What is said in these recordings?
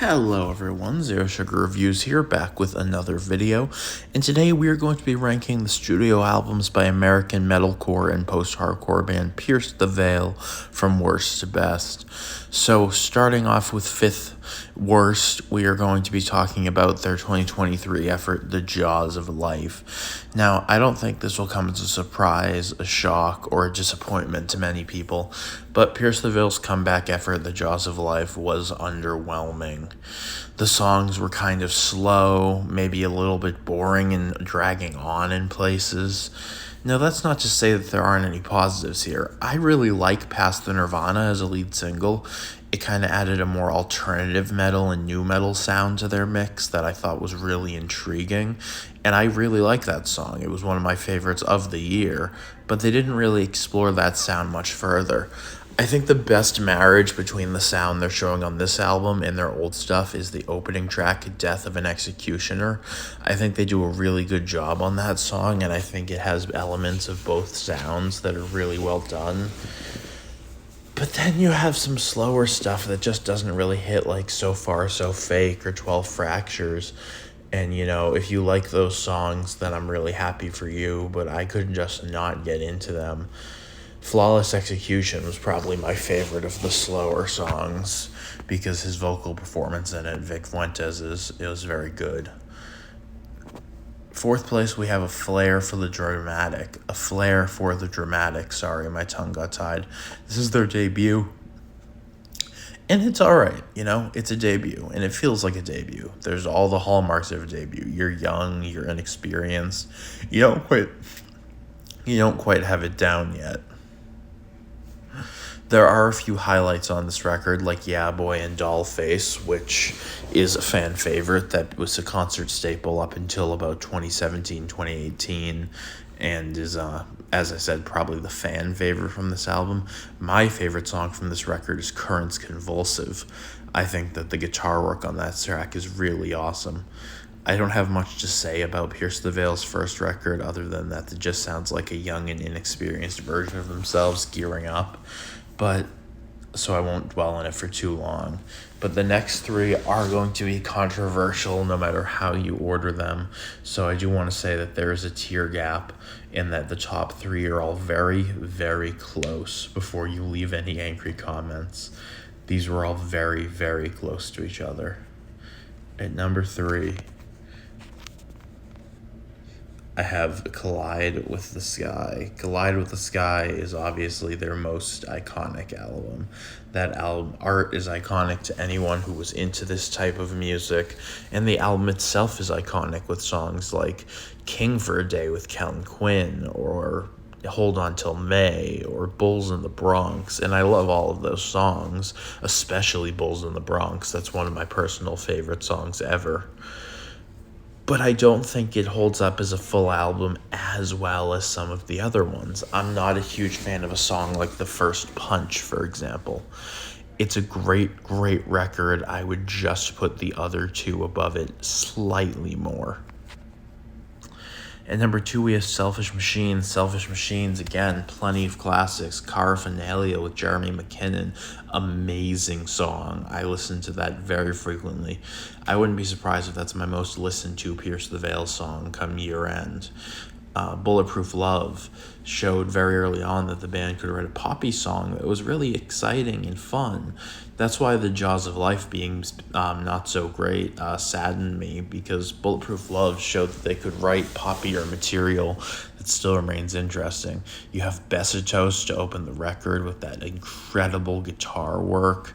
Hello everyone, Zero Sugar Reviews here, back with another video, and today we are going to be ranking the studio albums by American metalcore and post-hardcore band Pierce the Veil from worst to best. So starting off with fifth worst, we are going to be talking about their 2023 effort, The Jaws of Life. Now, I don't think this will come as a surprise, a shock, or a disappointment to many people, but Pierce the Veil's comeback effort, The Jaws of Life, was underwhelming. The songs were kind of slow, maybe a little bit boring and dragging on in places. Now, that's not to say that there aren't any positives here. I really like Past the Nirvana as a lead single. It kind of added a more alternative metal and new metal sound to their mix that I thought was really intriguing, and I really like that song. It was one of my favorites of the year, but they didn't really explore that sound much further. I think the best marriage between the sound they're showing on this album and their old stuff is the opening track, Death of an Executioner. I think they do a really good job on that song, and I think it has elements of both sounds that are really well done. But then you have some slower stuff that just doesn't really hit, like So Far So Fake or 12 Fractures. And, if you like those songs, then I'm really happy for you, but I could just not get into them. Flawless Execution was probably my favorite of the slower songs because his vocal performance in it, Vic Fuentes, it was very good. Fourth place, we have A Flair for the Dramatic. Sorry, my tongue got tied. This is their debut. And it's alright, it's a debut, and it feels like a debut. There's all the hallmarks of a debut. You're young, you're inexperienced. You don't quite have it down yet. There are a few highlights on this record, like Yeah Boy and Dollface, which is a fan favorite that was a concert staple up until about 2017, 2018, and is, as I said, probably the fan favorite from this album. My favorite song from this record is Currents Convulsive. I think that the guitar work on that track is really awesome. I don't have much to say about Pierce the Veil's first record other than that it just sounds like a young and inexperienced version of themselves gearing up. So I won't dwell on it for too long. But the next three are going to be controversial no matter how you order them. So I do want to say that there is a tier gap and that the top three are all very, very close before you leave any angry comments. These were all very, very close to each other. At number 3, I have Collide with the Sky. Collide with the Sky is obviously their most iconic album. That album art is iconic to anyone who was into this type of music, and the album itself is iconic with songs like King for a Day with Kellen Quinn, or Hold On Till May, or Bulls in the Bronx, and I love all of those songs, especially Bulls in the Bronx. That's one of my personal favorite songs ever. But I don't think it holds up as a full album as well as some of the other ones. I'm not a huge fan of a song like The First Punch, for example. It's a great, great record. I would just put the other two above it slightly more. At number 2, we have Selfish Machines. Selfish Machines, again, plenty of classics. Paraphernalia with Jeremy McKinnon, amazing song. I listen to that very frequently. I wouldn't be surprised if that's my most listened to Pierce the Veil song come year end. Bulletproof Love showed very early on that the band could write a poppy song that was really exciting and fun. That's why The Jaws of Life being not so great saddened me, because Bulletproof Love showed that they could write poppier material that still remains interesting. You have Besitos to open the record with that incredible guitar work.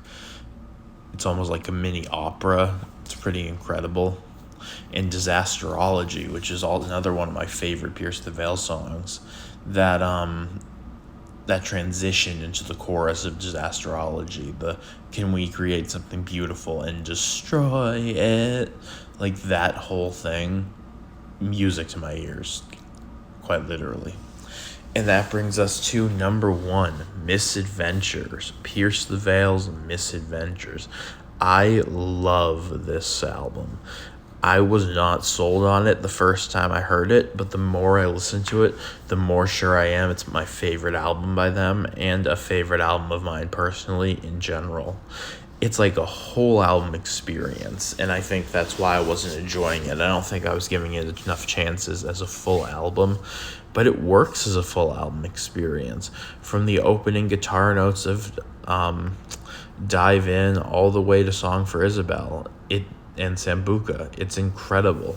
It's almost like a mini opera. It's pretty incredible. And Disasterology, which is another one of my favorite Pierce the Veil songs, that transition into the chorus of Disasterology, the can we create something beautiful and destroy it, like that whole thing, music to my ears, quite literally. And that brings us to number 1, Misadventures, Pierce the Veil's Misadventures. I love this album. I was not sold on it the first time I heard it, but the more I listen to it, the more sure I am it's my favorite album by them and a favorite album of mine personally in general. it's like a whole album experience, and I think that's why I wasn't enjoying it. I don't think I was giving it enough chances as a full album, but it works as a full album experience. From the opening guitar notes of Dive In all the way to Song for Isabel and Sambuca, it's incredible.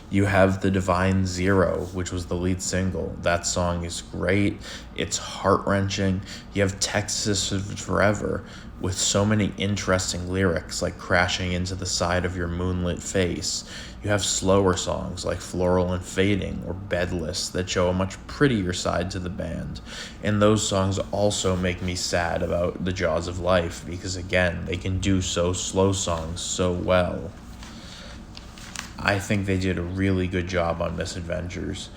You have The Divine Zero, which was the lead single. That song is great. It's heart-wrenching. You have Texas Forever with so many interesting lyrics, like crashing into the side of your moonlit face. You have slower songs like Floral and Fading or Bedless that show a much prettier side to the band. And those songs also make me sad about the Jaws of Life because, again, they can do slow songs so well. I think they did a really good job on Misadventures.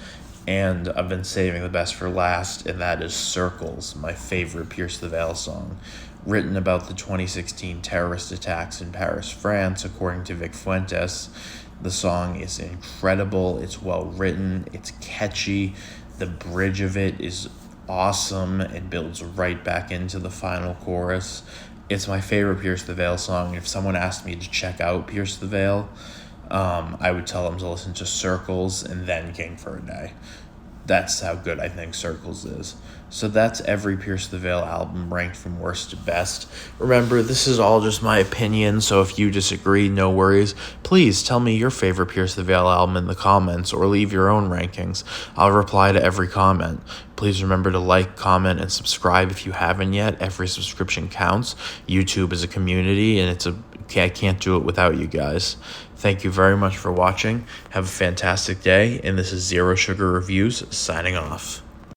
And I've been saving the best for last, and that is Circles, my favorite Pierce the Veil song. Written about the 2016 terrorist attacks in Paris, France, according to Vic Fuentes. The song is incredible, it's well written, it's catchy, the bridge of it is awesome and builds right back into the final chorus. It's my favorite Pierce the Veil song. If someone asked me to check out Pierce the Veil, I would tell them to listen to Circles and then King for a Day. That's how good I think Circles is. So that's every Pierce the Veil album ranked from worst to best. Remember, this is all just my opinion, so if you disagree, no worries. Please tell me your favorite Pierce the Veil album in the comments or leave your own rankings. I'll reply to every comment. Please remember to like, comment, and subscribe if you haven't yet. Every subscription counts. YouTube is a community, and I can't do it without you guys. Thank you very much for watching. Have a fantastic day, and this is Zero Sugar Reviews signing off.